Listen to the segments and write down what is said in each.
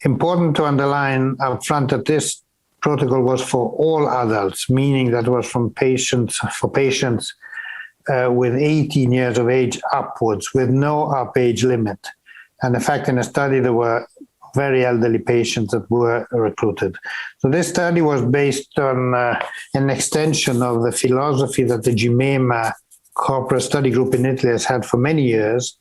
important to underline up front that this protocol was for all adults, meaning that was for patients with 18 years of age upwards, with no up age limit. And in fact, in the study, there were very elderly patients that were recruited. So this study was based on an extension of the philosophy that the GIMEMA corporate study group in Italy has had for many years,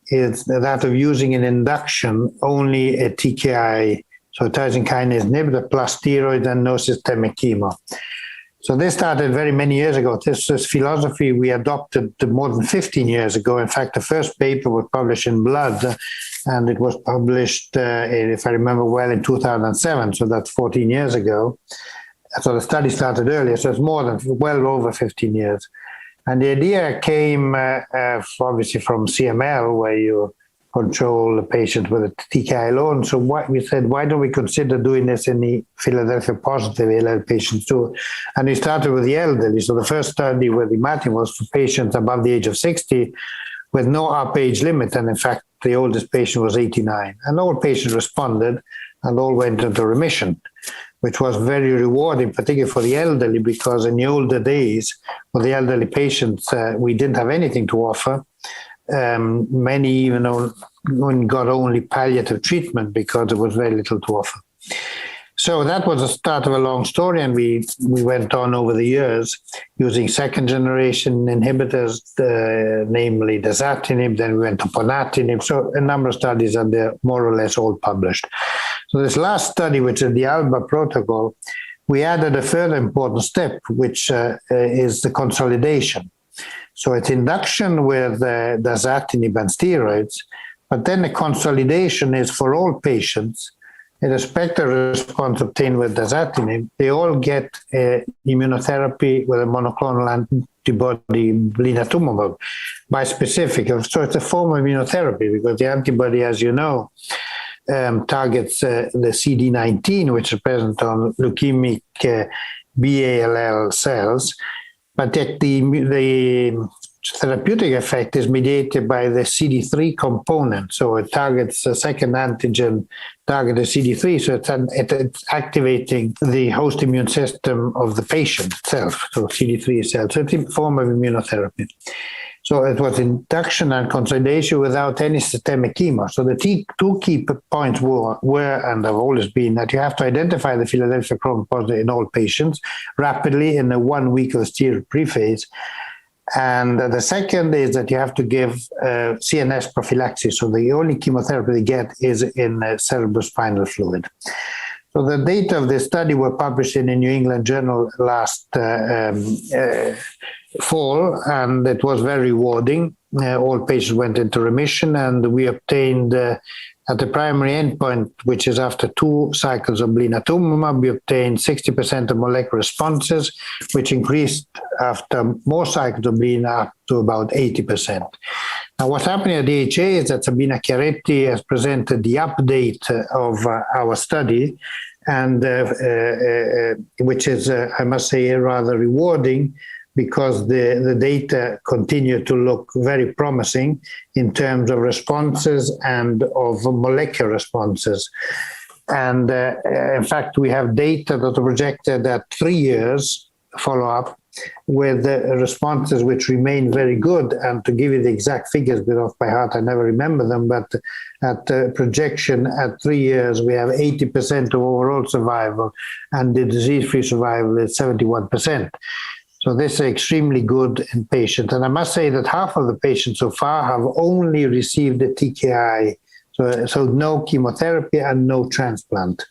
is that of using an induction only a TKI, so tyrosine kinase inhibitor plus steroid and no systemic chemo. So this started very many years ago. This philosophy we adopted more than 15 years ago. In fact, the first paper was published in Blood, and it was published, if I remember well, in 2007. So that's 14 years ago. So the study started earlier. So it's well over 15 years. And the idea came obviously from CML, where you control the patient with a TKI alone. So we said, why don't we consider doing this in the Filadelfia positive ALL patients too? And we started with the elderly. So the first study with the imatinib was for patients above the age of 60 with no up age limit. And in fact, the oldest patient was 89. And all patients responded and all went into remission, which was very rewarding, particularly for the elderly, because in the older days, for the elderly patients, we didn't have anything to offer. Many even got only palliative treatment because there was very little to offer. So that was the start of a long story, and we went on over the years using second-generation inhibitors, namely Dasatinib, then we went to ponatinib. So a number of studies, and they're more or less all published. So this last study, which is the D-ALBA protocol, we added a further important step, which is the consolidation. So it's induction with Dasatinib and steroids, but then the consolidation is for all patients. Irrespective of response obtained with Dasatinib, they all get immunotherapy with a monoclonal antibody, Blinatumomab, bispecific. So it's a form of immunotherapy because the antibody, as you know, targets the CD19, which is present on leukemic BALL cells. But yet the therapeutic effect is mediated by the CD3 component. So it targets the second antigen, targeted CD3. So it's activating the host immune system of the patient itself, so CD3 cells. So it's a form of immunotherapy. So it was induction and consolidation without any systemic chemo. So the two key points were and have always been that you have to identify the Filadelfia chromosome positive in all patients rapidly in the 1 week of the steroid prephase. And the second is that you have to give CNS prophylaxis. So the only chemotherapy they get is in cerebrospinal fluid. So the data of this study were published in the New England Journal last fall, and it was very rewarding. All patients went into remission, and we obtained at the primary endpoint, which is after 2 cycles of Blinatumomab, we obtained 60% of molecular responses, which increased after more cycles of Blina up to about 80%. Now, what's happening at DHA is that Sabina Chiaretti has presented the update of our study, and which is, I must say, rather rewarding, because the data continue to look very promising in terms of responses and of molecular responses. And in fact, we have data that are projected at 3 years follow-up with responses which remain very good. And to give you the exact figures, bit off by heart, I never remember them, but at projection at 3 years, we have 80% of overall survival, and the disease-free survival is 71%. So this is extremely good in patients. And I must say that half of the patients so far have only received the TKI, so no chemotherapy and no transplant.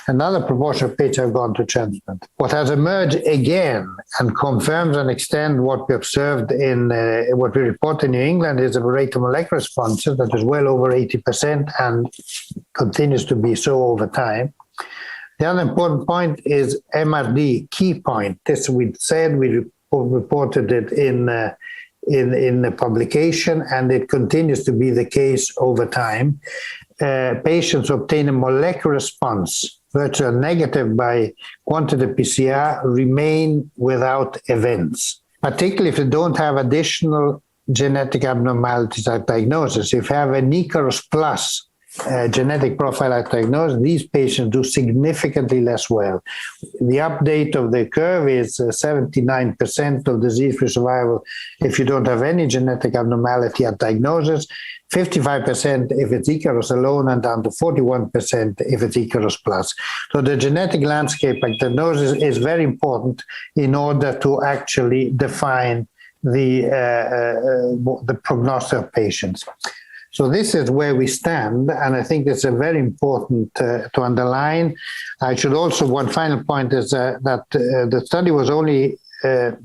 Another proportion of patients have gone to transplant. What has emerged again and confirms and extends what we observed in what we report in New England is a rate of molecular responses that is well over 80% and continues to be so over time. The other important point is MRD, key point. This we said, we reported it in the publication, and it continues to be the case over time. Patients obtain a molecular response, virtual negative by quantitative PCR, remain without events, particularly if they don't have additional genetic abnormalities at diagnosis. If you have a Nicaros plus genetic profile at diagnosis, these patients do significantly less well. The update of the curve is 79% of disease-free survival if you don't have any genetic abnormality at diagnosis, 55% if it's Icarus alone, and down to 41% if it's Icarus plus. So the genetic landscape at diagnosis is very important in order to actually define the prognosis of patients. So this is where we stand, and I think it's a very important to underline. I should also, one final point is that the study was only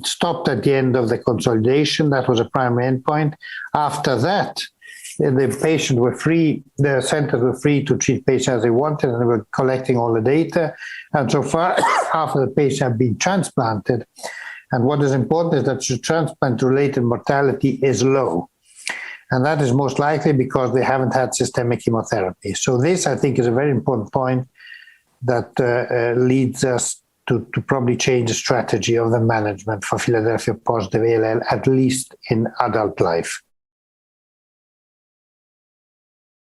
stopped at the end of the consolidation. That was a primary endpoint. After that, the patients were free, the centers were free to treat patients as they wanted, and they were collecting all the data. And so far, half of the patients have been transplanted. And what is important is that the transplant-related mortality is low. And that is most likely because they haven't had systemic chemotherapy. So this, I think, is a very important point that leads us to probably change the strategy of the management for Philadelphia positive ALL, at least in adult life.